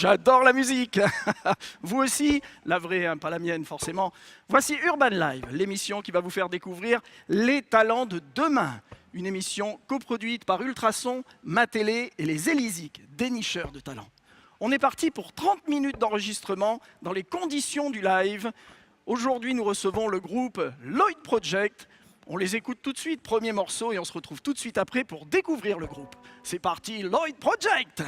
J'adore la musique. Vous aussi, la vraie, hein, pas la mienne forcément. Voici Urban Live, l'émission qui va vous faire découvrir les talents de demain. Une émission coproduite par Ultrason, Matélé et les Élisiques, dénicheurs de talents. On est parti pour 30 minutes d'enregistrement dans les conditions du live. Aujourd'hui, nous recevons le groupe Lloyd Project. On les écoute tout de suite, premier morceau, et on se retrouve tout de suite après pour découvrir le groupe. C'est parti, Lloyd Project!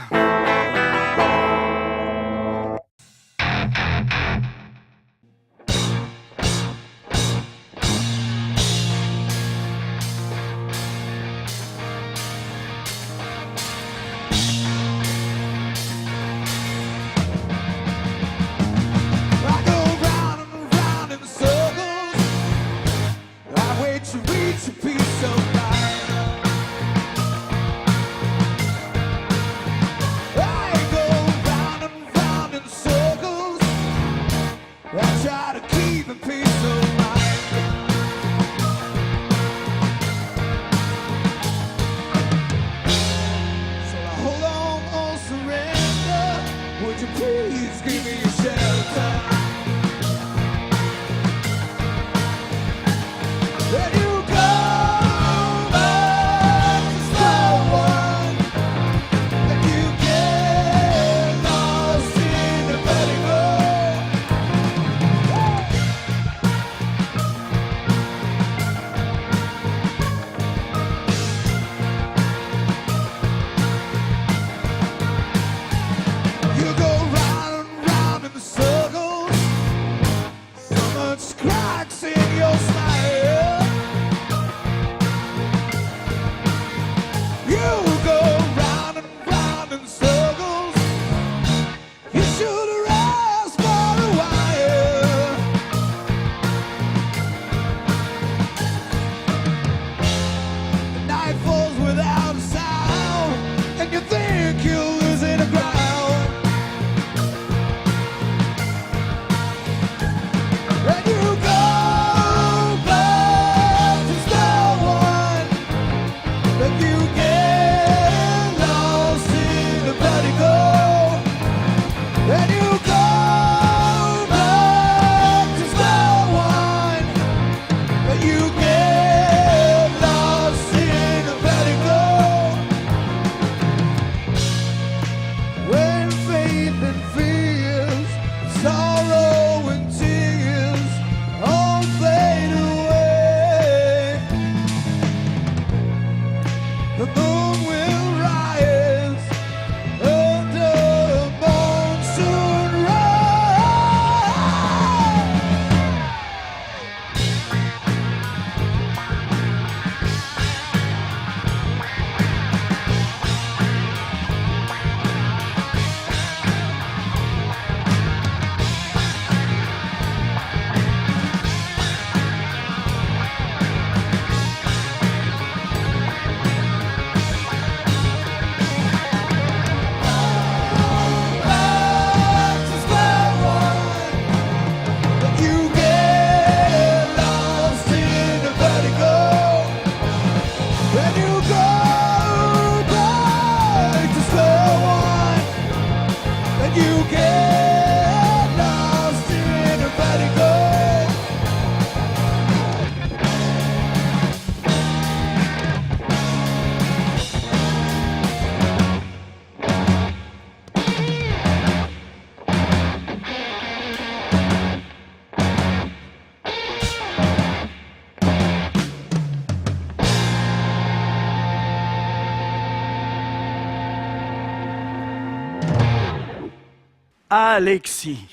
Alexis.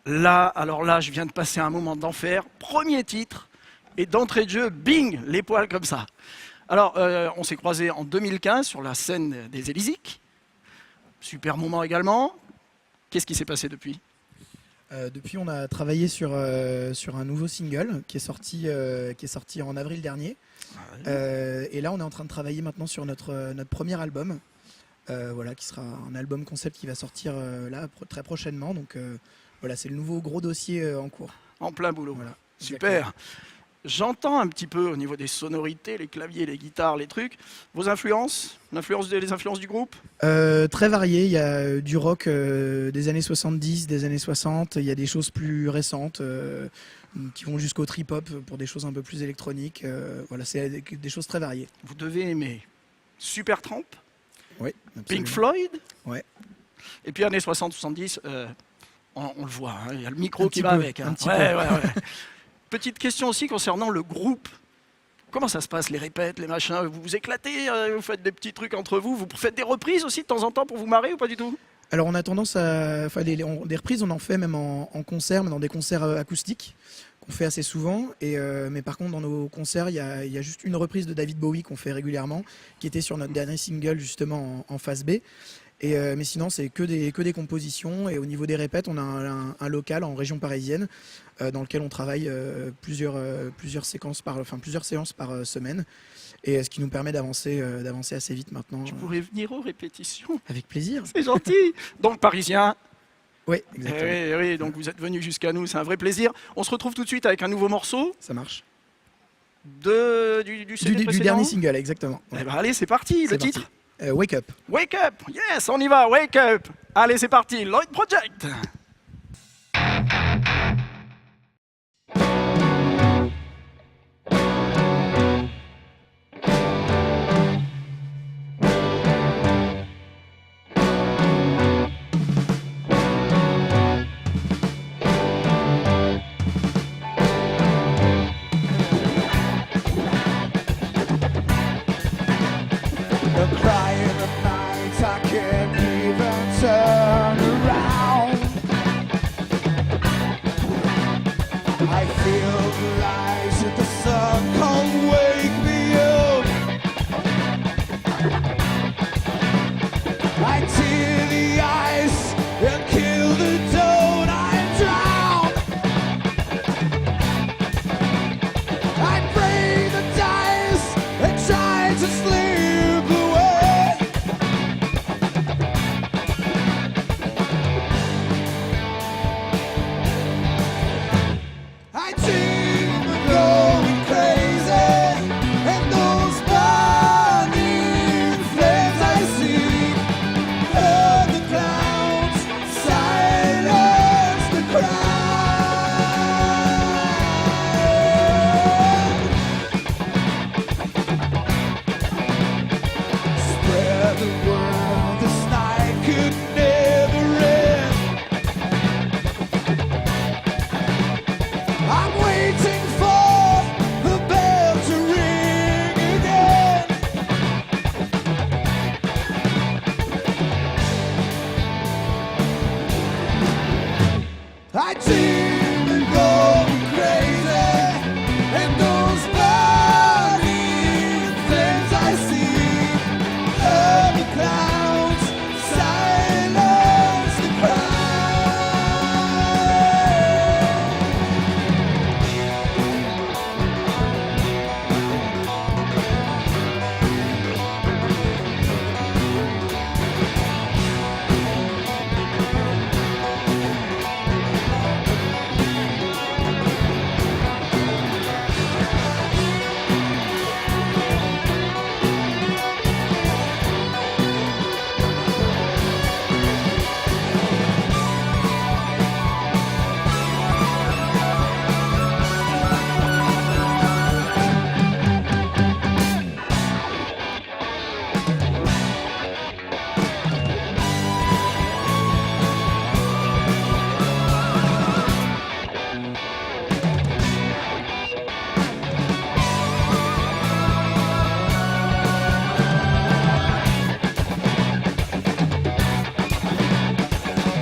Là, alors là, je viens de passer un moment d'enfer. Premier titre, et d'entrée de jeu, bing, les poils comme ça. Alors, on s'est croisés en 2015 sur la scène des Élisiques. Super moment également. Qu'est-ce qui s'est passé depuis ? Depuis, on a travaillé sur un nouveau single qui est sorti en avril dernier. Et là, on est en train de travailler maintenant sur notre premier album. Voilà, qui sera un album concept qui va sortir là très prochainement. Donc voilà, c'est le nouveau gros dossier en cours. En plein boulot. Voilà, super. J'entends un petit peu au niveau des sonorités, les claviers, les guitares, les trucs. Vos influences, les influences du groupe? Très varié, il y a du rock des années 70, des années 60, il y a des choses plus récentes qui vont jusqu'au trip-hop pour des choses un peu plus électroniques. Voilà, c'est des choses très variées. Vous devez aimer Supertramp, Oui, Pink Floyd, Ouais. et puis années 60-70, on le voit, hein, il y a le micro Un qui petit va peu, avec. Hein. un petit Ouais, peu. ouais, ouais. Petite question aussi concernant le groupe. Comment ça se passe, les répètes, les machins? Vous vous éclatez, vous faites des petits trucs entre vous, vous faites des reprises aussi de temps en temps pour vous marrer ou pas du tout? Alors on a tendance à... Enfin, des reprises, on en fait même en concert, mais dans des concerts acoustiques, qu'on fait assez souvent. Mais par contre, dans nos concerts, il y a juste une reprise de David Bowie qu'on fait régulièrement, qui était sur notre dernier single, justement, en phase B. Mais sinon, c'est que des compositions. Et au niveau des répètes, on a un local en région parisienne dans lequel on travaille plusieurs séances par semaine. Et ce qui nous permet d'avancer assez vite maintenant. Je pourrais venir aux répétitions. Avec plaisir. C'est gentil. Donc parisien. Oui, exactement. Oui, donc vous êtes venu jusqu'à nous, c'est un vrai plaisir. On se retrouve tout de suite avec un nouveau morceau Ça marche. du CD Du précédent. dernier single, exactement. Eh ben, allez, c'est parti. Le C'est parti. titre. Wake Up. Wake Up. Yes, on y va. Wake Up. Allez, c'est parti. Lloyd Project. I'm crying at night, I can't even turn around. I feel the lies of the sun can't wake me up. I tear the ice and kill the dawn, I drown. I break the dice and try to slip away. I dream of going crazy, and those burning flames I see. Heard the clouds silence the crowd. Spread the word, this night could never end. I'm waiting for the bell to ring again. I dream of going crazy, and those burning flames I see. Heard the clouds silence the crowd.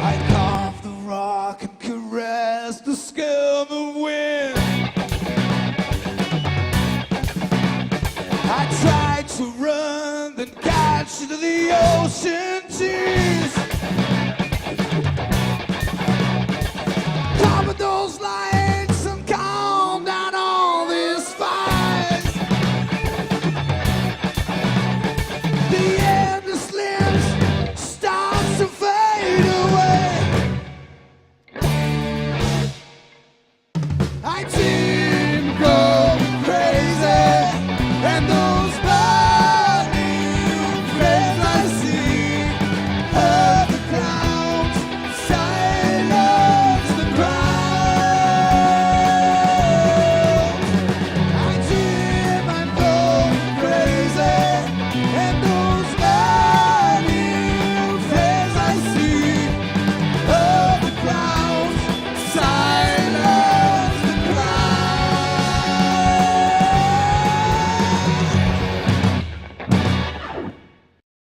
I carve the rock and caress the scum of wind. I tried to run, then catch into the ocean seas. Cover those lights and calm down all these fires. The endless limbs starts to fade away. I didn't go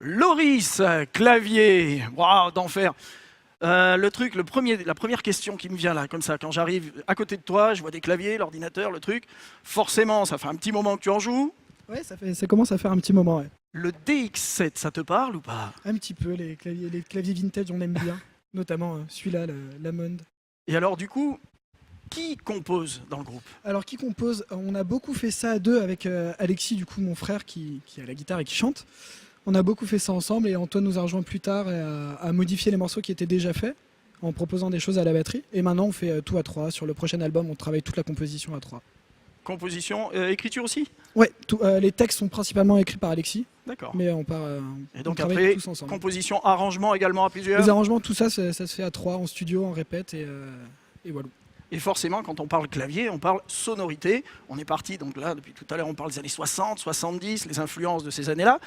Loris, clavier, waouh, d'enfer. La première question qui me vient là, comme ça, quand j'arrive à côté de toi, je vois des claviers, l'ordinateur, le truc. Forcément, ça fait un petit moment que tu en joues. Ouais, ça commence à faire un petit moment, ouais. Le DX7, ça te parle ou pas? Un petit peu, les claviers vintage, on aime bien. Notamment celui-là, l'Hammond. Et alors, du coup, qui compose dans le groupe? Alors, qui compose? On a beaucoup fait ça à deux avec Alexis, du coup, mon frère, qui a la guitare et qui chante. On a beaucoup fait ça ensemble et Antoine nous a rejoint plus tard et a modifié les morceaux qui étaient déjà faits en proposant des choses à la batterie. Et maintenant, on fait tout à trois. Sur le prochain album, on travaille toute la composition à trois. Composition, écriture aussi? Ouais, les textes sont principalement écrits par Alexis, D'accord. mais on Et donc travaille après, tous ensemble. composition, arrangement également à plusieurs? Les arrangements, tout ça, ça se fait à trois, en studio, en répète et voilà. Et forcément, quand on parle clavier, on parle sonorité. On est parti, donc là, depuis tout à l'heure, on parle des années 60, 70, les influences de ces années-là.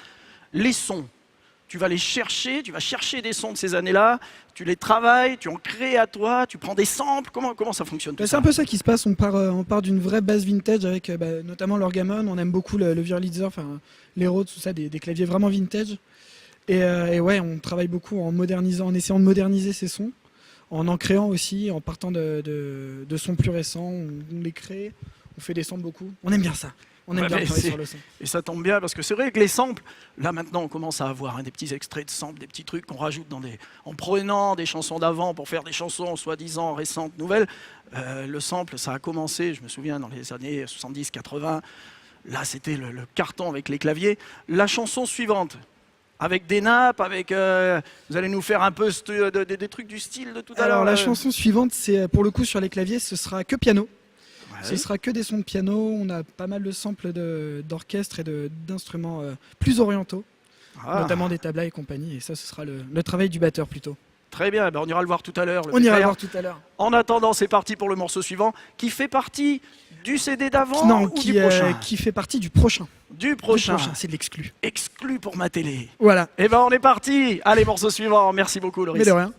Les sons, tu vas les chercher, tu vas chercher des sons de ces années-là, tu les travailles, tu en crées à toi, tu prends des samples. Comment ça fonctionne tout C'est ça? un peu ça qui se passe, on part d'une vraie base vintage avec notamment l'Orgamon, on aime beaucoup le Wurlitzer, les Rhodes, tout ça, des claviers vraiment vintage. Et ouais, on travaille beaucoup en modernisant, en essayant de moderniser ces sons, en créant aussi, en partant de sons plus récents, on les crée, on fait des samples beaucoup. On aime bien ça. On aime Ouais, bien mais travailler sur le son. Et ça tombe bien parce que c'est vrai que les samples, là maintenant on commence à avoir des petits extraits de samples, des petits trucs qu'on rajoute en prenant des chansons d'avant pour faire des chansons soi-disant récentes, nouvelles. Le sample, ça a commencé, je me souviens, dans les années 70-80. Là c'était le carton avec les claviers. La chanson suivante, avec des nappes, vous allez nous faire un peu des trucs du style de tout à l'heure. Alors la là. chanson suivante, c'est pour le coup sur les claviers, ce sera que piano. Ouais. Ce sera que des sons de piano, on a pas mal de samples d'orchestre et d'instruments plus orientaux, Ah, notamment des tablas et compagnie, et ça ce sera le travail du batteur plutôt. très bien, ben, on ira le voir tout à l'heure. On ira le faire. voir tout à l'heure. En attendant, c'est parti pour le morceau suivant, qui fait partie du CD d'avant Non, ou du prochain? qui fait partie du prochain. Du prochain. C'est de l'exclu. Exclu pour ma télé. Voilà, Eh ben on est parti. Allez, morceau suivant. Merci beaucoup, Loris. mais de rien.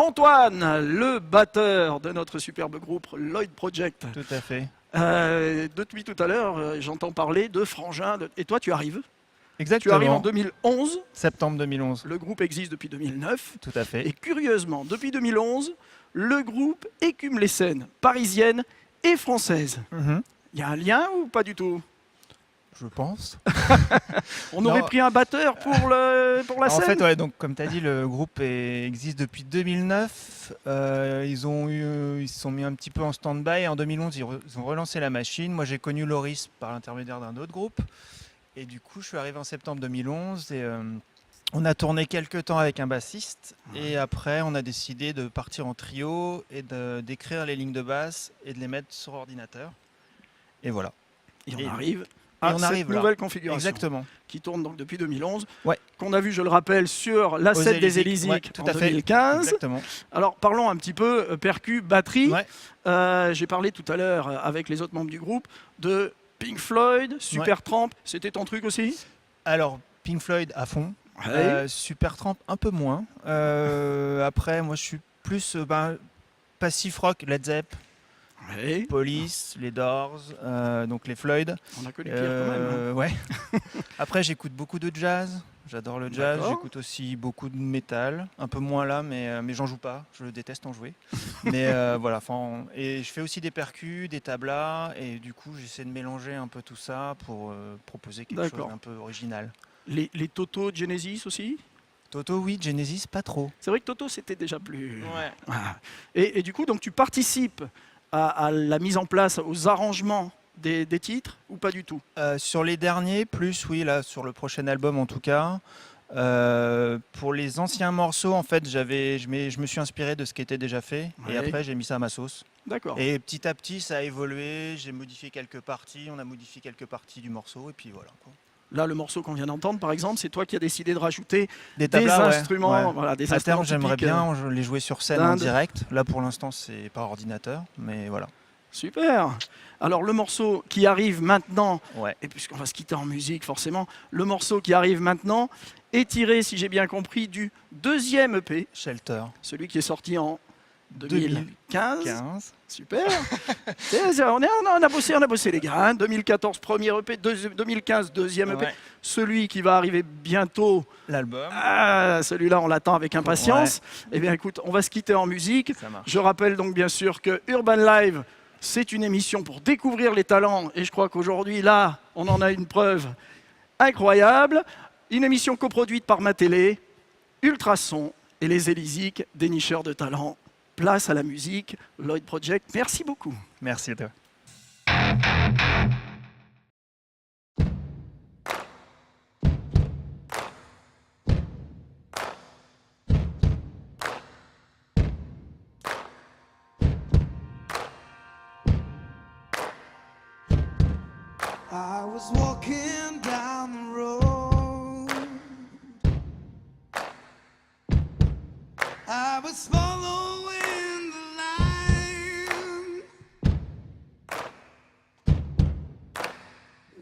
Antoine, le batteur de notre superbe groupe Lloyd Project. Tout à fait. Depuis tout à l'heure, j'entends parler de Frangin. Et toi, tu arrives? Tu Exactement. arrives en 2011. Septembre 2011. Le groupe existe depuis 2009. Tout à fait. Et curieusement, depuis 2011, le groupe écume les scènes parisiennes et françaises. Mhm. Il y a un lien ou pas du tout? Je pense. On Non. aurait pris un batteur pour la En scène. fait, ouais, donc comme tu as dit, le groupe existe depuis 2009. Ils se sont mis un petit peu en stand-by. En 2011, ils ont relancé la machine. Moi, j'ai connu Loris par l'intermédiaire d'un autre groupe. Et du coup, je suis arrivé en septembre 2011 et on a tourné quelques temps avec un bassiste. Et après, on a décidé de partir en trio et d'écrire les lignes de basse et de les mettre sur ordinateur. Et voilà. Et Et- on arrive et à on cette arrive là. nouvelle configuration Exactement. qui tourne donc depuis 2011, Ouais. qu'on a vu, je le rappelle, sur la Aux scène des Élysées, ouais, Élysées tout en à fait. 2015. Exactement. Alors parlons un petit peu percu, batterie. Ouais. J'ai parlé tout à l'heure avec les autres membres du groupe de Pink Floyd, Supertramp. C'était ton truc aussi? Alors, Pink Floyd à fond. Ouais. Supertramp un peu moins. Après, moi, je suis plus passif rock, Led Zepp, Ouais. Police, les Doors, donc les Floyd. On a connu pire quand même. Hein. Ouais. Après, j'écoute beaucoup de jazz. J'adore le jazz. D'accord. J'écoute aussi beaucoup de métal. Un peu moins là, mais j'en joue pas. Je déteste en jouer. Mais voilà. Et je fais aussi des percus, des tablas. Et du coup, j'essaie de mélanger un peu tout ça pour proposer quelque chose D'accord. d'un peu original. Les Toto, Genesis aussi? Toto, oui. Genesis, pas trop. C'est vrai que Toto, c'était déjà plus... Ouais. Voilà. Et du coup, donc, tu participes à la mise en place, aux arrangements des titres ou pas du tout? Sur les derniers, plus oui, là, sur le prochain album en tout cas. Pour les anciens morceaux, en fait, je me suis inspiré de ce qui était déjà fait. Ouais. Et après, j'ai mis ça à ma sauce. D'accord. Et petit à petit, ça a évolué. J'ai modifié quelques parties. On a modifié quelques parties du morceau. Et puis voilà, quoi. Là, le morceau qu'on vient d'entendre, par exemple, c'est toi qui as décidé de rajouter Des des tablas, ouais, instruments. ouais. Voilà, des À instruments terme, j'aimerais typiques, bien les jouer sur scène en d'Inde. direct. Là, pour l'instant, c'est par ordinateur. Mais voilà. Super. Alors, le morceau qui arrive maintenant, Ouais. et puisqu'on va se quitter en musique, forcément, le morceau qui arrive maintenant est tiré, si j'ai bien compris, du deuxième EP, Shelter. celui qui est sorti en 2015. 15. Super. On a bossé les gars. Hein. 2014, premier EP, 2015, deuxième EP. Ouais. Celui qui va arriver bientôt, L'album. celui-là, on l'attend avec impatience. Eh bien, écoute, on va se quitter en musique. Ça marche. Je rappelle donc bien sûr que Urban Live, c'est une émission pour découvrir les talents. Et je crois qu'aujourd'hui, là, on en a une preuve incroyable. Une émission coproduite par Ma Télé, Ultrason et les Élysiques, dénicheurs de talents. Place à la musique, Lloyd Project. Merci beaucoup. Merci à toi. I was walking down the road. I was following the line,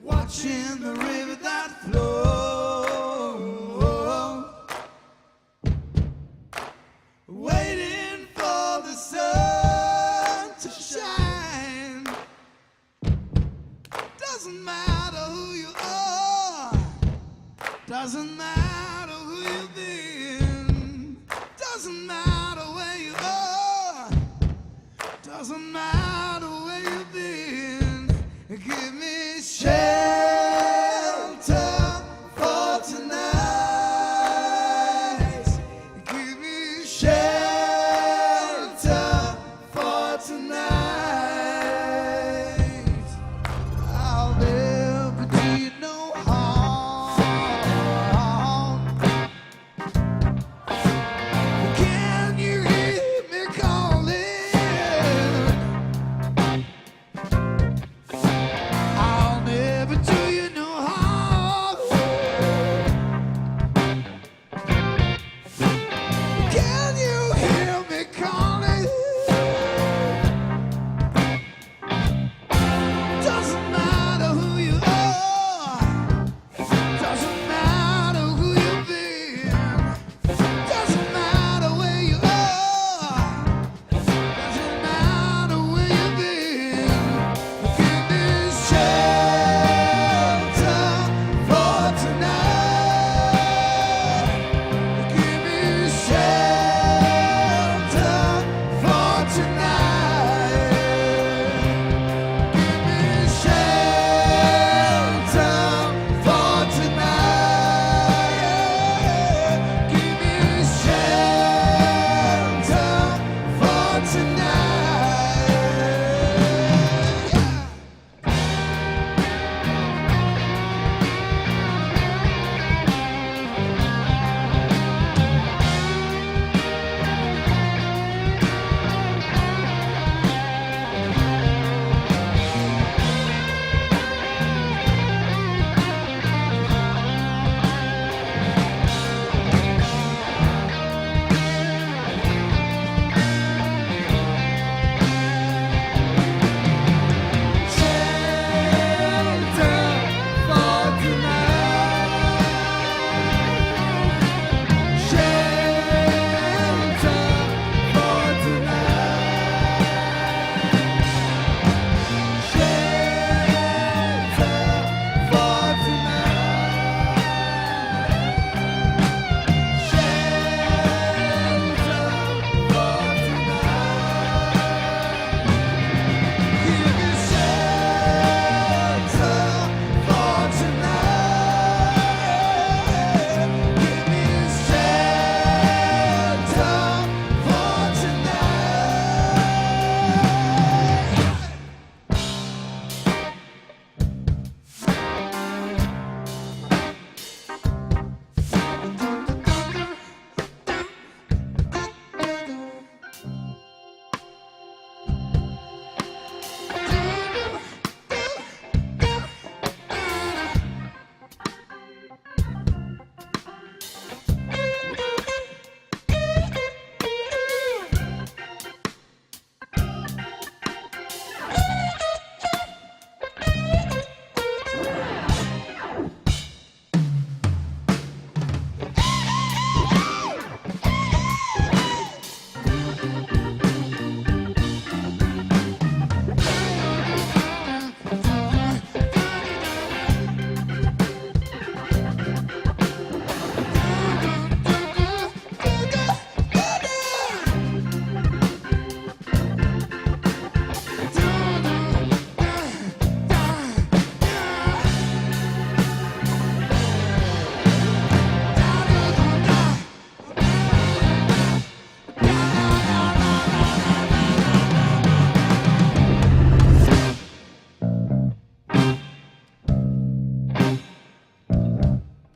watching the river that flows, waiting for the sun to shine. Doesn't matter who you are, doesn't matter who you've been, doesn't matter where you are, doesn't matter where you've been. Give me shelter for tonight. Give me shelter for tonight. I'll never do you no harm. Can you hear me calling? I'll never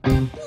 Woo!